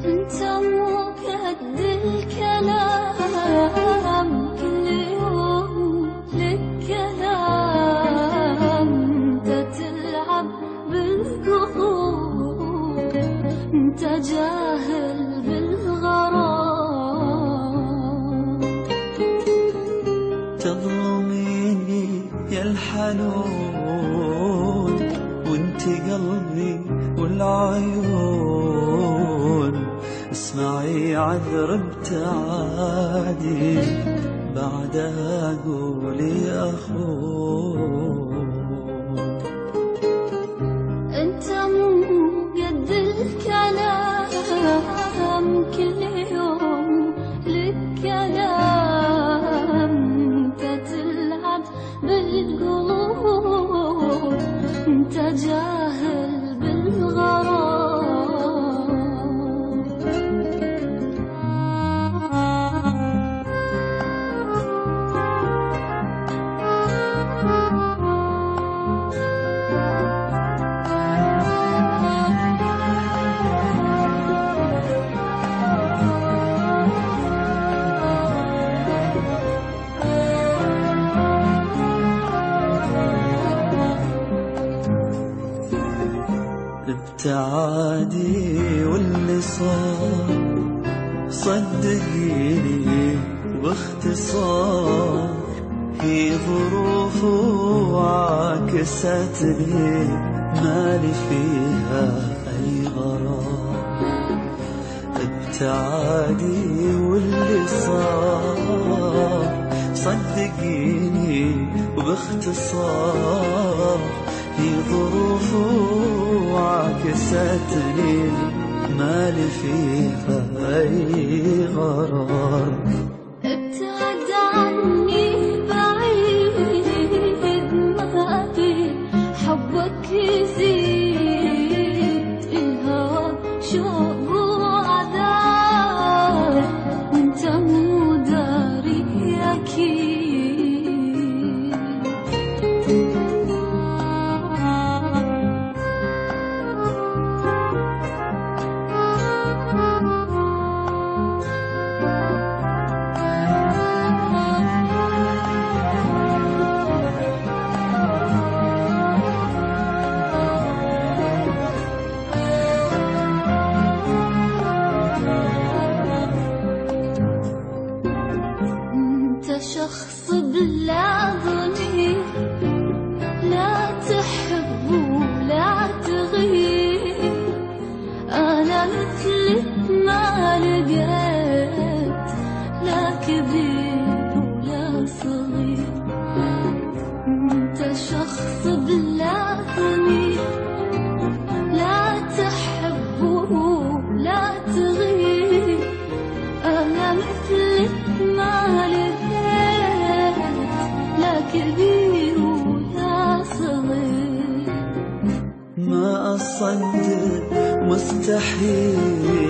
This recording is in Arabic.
انت مو قد الكلام، كل يوم لك كلام، انت تلعب بالقلوب، انت جاهل بالغرام. تظلميني يا الحنون، وانت قلبي والعيون، اسمعي عذر ابتعادي، بعدها قولي أخون. انت مو قد الكلام، كل يوم لك كلام، انت تلعب بالقلوب، انت جاهل بالغرام. ابتعادي واللي صار صدقيني باختصار، هي ظروف وعكستني، مالي فيها أي غرام. ابتعادي واللي صار صدقيني وباختصار، هي ظروف وعكستني، مالي فيها أي غرار. ابتعد عني بعيد، ما بي حبك يزيد، الهوى شوق وعذاب، وانت مو داري أكيد. شخص بلا ضمير، لا تحب ولا تغير، أنا مثلك ما لقيت، لا كبير ولا صغير. أنت شخص بلا ضمير، لا تحب ولا تغير، أنا مثلك ما لقيت، لا كبير ولا صغير. ما أصدق مستحيل